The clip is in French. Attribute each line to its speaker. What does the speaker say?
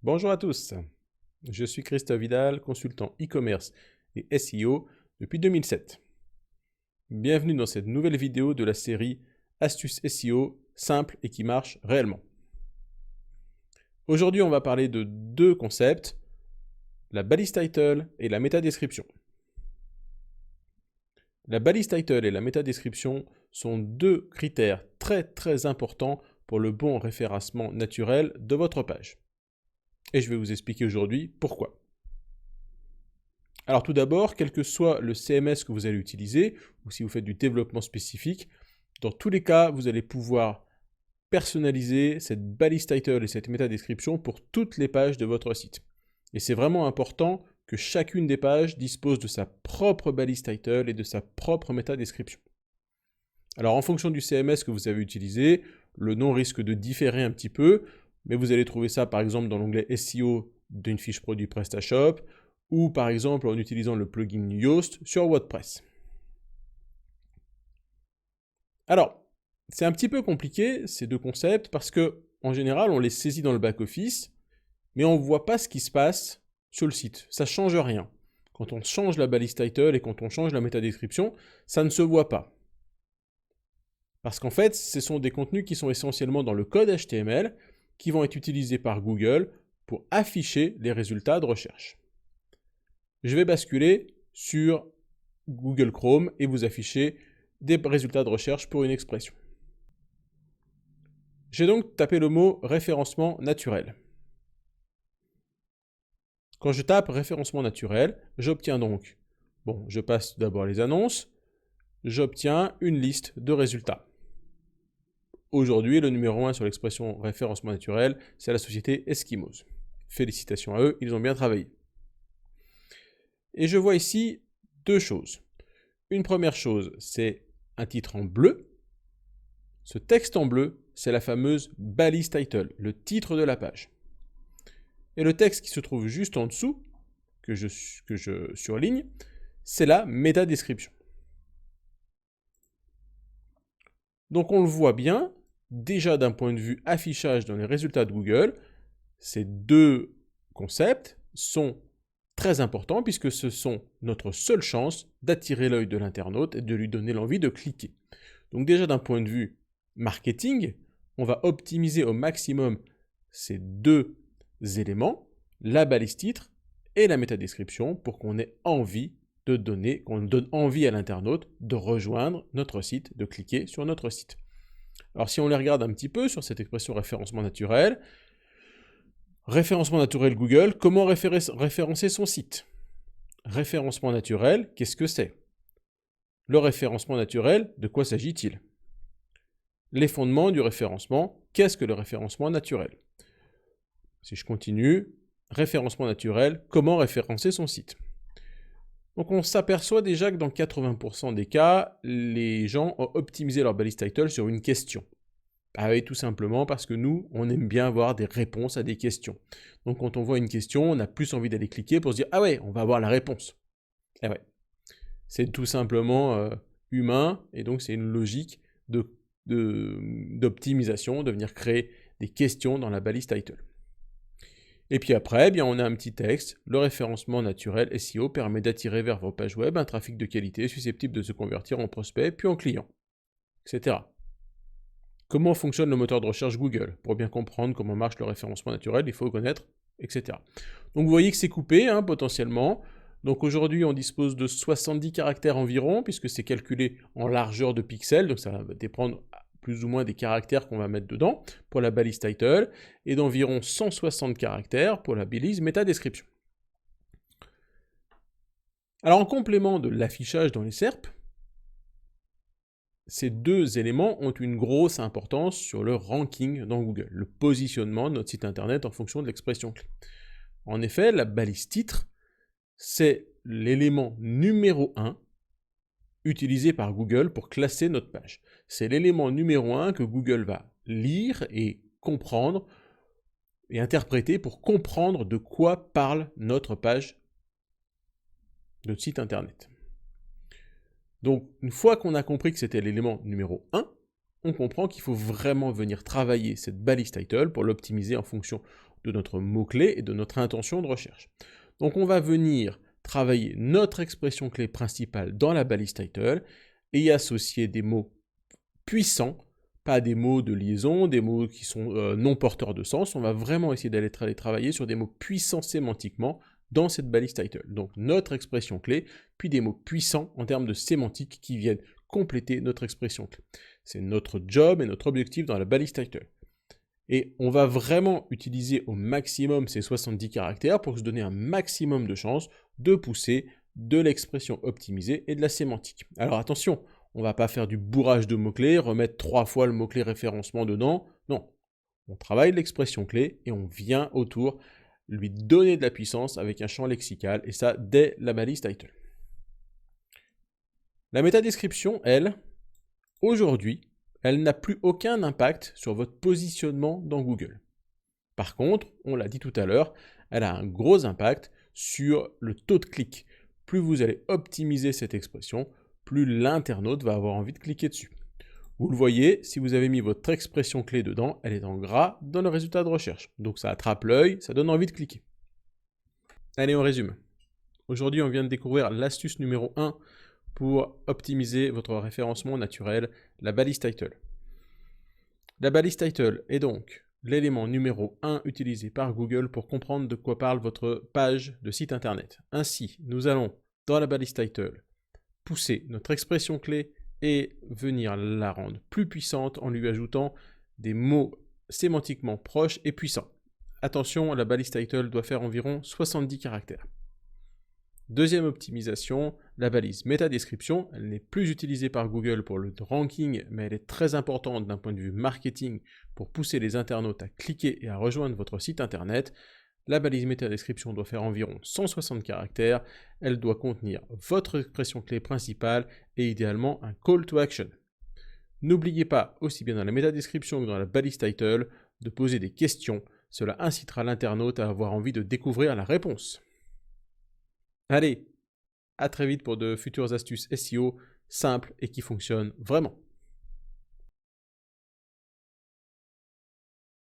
Speaker 1: Bonjour à tous, je suis Christophe Vidal, consultant e-commerce et SEO depuis 2007. Bienvenue dans cette nouvelle vidéo de la série Astuces SEO simples et qui marchent réellement. Aujourd'hui, on va parler de deux concepts, la balise title et la métadescription. La balise title et la métadescription sont deux critères très importants pour le bon référencement naturel de votre page. Et je vais vous expliquer aujourd'hui pourquoi. Alors tout d'abord, quel que soit le CMS que vous allez utiliser, ou si vous faites du développement spécifique, dans tous les cas, vous allez pouvoir personnaliser cette balise title et cette métadescription pour toutes les pages de votre site. Et c'est vraiment important que chacune des pages dispose de sa propre balise title et de sa propre métadescription. Alors en fonction du CMS que vous avez utilisé, le nom risque de différer un petit peu, mais vous allez trouver ça par exemple dans l'onglet SEO d'une fiche produit PrestaShop, ou par exemple en utilisant le plugin Yoast sur WordPress. Alors, c'est un petit peu compliqué ces deux concepts parce que en général on les saisit dans le back-office, mais on ne voit pas ce qui se passe sur le site. Ça ne change rien. Quand on change la balise title et quand on change la métadescription, ça ne se voit pas. Parce qu'en fait, ce sont des contenus qui sont essentiellement dans le code HTML qui vont être utilisés par Google pour afficher les résultats de recherche. Je vais basculer sur Google Chrome et vous afficher des résultats de recherche pour une expression. J'ai donc tapé le mot référencement naturel. Quand je tape référencement naturel, j'obtiens donc, je passe d'abord les annonces, j'obtiens une liste de résultats. Aujourd'hui, le numéro 1 sur l'expression référencement naturel, c'est la société Eskimos. Félicitations à eux, ils ont bien travaillé. Et je vois ici deux choses. Une première chose, c'est un titre en bleu. Ce texte en bleu, c'est la fameuse balise title, le titre de la page. Et le texte qui se trouve juste en dessous, que je surligne, c'est la métadescription. Donc on le voit bien, déjà d'un point de vue affichage dans les résultats de Google, ces deux concepts sont très importants puisque ce sont notre seule chance d'attirer l'œil de l'internaute et de lui donner l'envie de cliquer. Donc déjà d'un point de vue marketing, on va optimiser au maximum ces deux éléments, la balise titre et la métadescription pour qu'on ait envie qu'on donne envie à l'internaute de rejoindre notre site, de cliquer sur notre site. Alors si on les regarde un petit peu sur cette expression référencement naturel Google, comment référencer son site? Référencement naturel, qu'est-ce que c'est? Le référencement naturel, de quoi s'agit-il? Les fondements du référencement, qu'est-ce que le référencement naturel? Si je continue, référencement naturel, comment référencer son site? Donc on s'aperçoit déjà que dans 80% des cas, les gens ont optimisé leur balise title sur une question. Ah oui, tout simplement parce que nous, on aime bien avoir des réponses à des questions. Donc quand on voit une question, on a plus envie d'aller cliquer pour se dire « Ah ouais, on va avoir la réponse ». Eh ouais, c'est tout simplement humain, et donc c'est une logique d'optimisation, de venir créer des questions dans la balise title. Et puis après, on a un petit texte. Le référencement naturel SEO permet d'attirer vers vos pages web un trafic de qualité susceptible de se convertir en prospect, puis en client, etc. Comment fonctionne le moteur de recherche Google? Pour bien comprendre comment marche le référencement naturel, il faut connaître, etc. Donc vous voyez que c'est coupé, potentiellement. Donc aujourd'hui, on dispose de 70 caractères environ, puisque c'est calculé en largeur de pixels, donc ça va dépendre plus ou moins des caractères qu'on va mettre dedans pour la balise title, et d'environ 160 caractères pour la balise métadescription. Alors en complément de l'affichage dans les SERP, ces deux éléments ont une grosse importance sur le ranking dans Google, le positionnement de notre site internet en fonction de l'expression clé. En effet, la balise titre, c'est l'élément numéro 1 utilisé par Google pour classer notre page. C'est l'élément numéro 1 que Google va lire et comprendre et interpréter pour comprendre de quoi parle notre page, notre site internet. Donc, une fois qu'on a compris que c'était l'élément numéro 1, on comprend qu'il faut vraiment venir travailler cette balise title pour l'optimiser en fonction de notre mot-clé et de notre intention de recherche. Donc on va venir travailler notre expression clé principale dans la balise title et y associer des mots puissants, pas des mots de liaison, des mots qui sont non porteurs de sens. On va vraiment essayer d'aller travailler sur des mots puissants sémantiquement dans cette balise title. Donc notre expression clé, puis des mots puissants en termes de sémantique qui viennent compléter notre expression clé. C'est notre job et notre objectif dans la balise title. Et on va vraiment utiliser au maximum ces 70 caractères pour se donner un maximum de chances de pousser de l'expression optimisée et de la sémantique. Alors attention, on ne va pas faire du bourrage de mots-clés, remettre 3 fois le mot-clé référencement dedans. Non, on travaille l'expression clé et on vient autour lui donner de la puissance avec un champ lexical, et ça dès la balise title. La métadescription, elle, aujourd'hui, elle n'a plus aucun impact sur votre positionnement dans Google. Par contre, on l'a dit tout à l'heure, elle a un gros impact sur le taux de clic. Plus vous allez optimiser cette expression, plus l'internaute va avoir envie de cliquer dessus. Vous le voyez, si vous avez mis votre expression clé dedans, elle est en gras dans le résultat de recherche. Donc ça attrape l'œil, ça donne envie de cliquer. Allez, on résume. Aujourd'hui, on vient de découvrir l'astuce numéro 1 pour optimiser votre référencement naturel, la balise title. La balise title est donc l'élément numéro 1 utilisé par Google pour comprendre de quoi parle votre page de site internet. Ainsi, nous allons, dans la balise title, pousser notre expression clé et venir la rendre plus puissante en lui ajoutant des mots sémantiquement proches et puissants. Attention, la balise title doit faire environ 70 caractères. Deuxième optimisation, la balise métadescription. Elle n'est plus utilisée par Google pour le ranking, mais elle est très importante d'un point de vue marketing pour pousser les internautes à cliquer et à rejoindre votre site internet. La balise métadescription doit faire environ 160 caractères. Elle doit contenir votre expression clé principale et idéalement un call to action. N'oubliez pas, aussi bien dans la métadescription que dans la balise title, de poser des questions. Cela incitera l'internaute à avoir envie de découvrir la réponse. Allez, à très vite pour de futures astuces SEO simples et qui fonctionnent vraiment.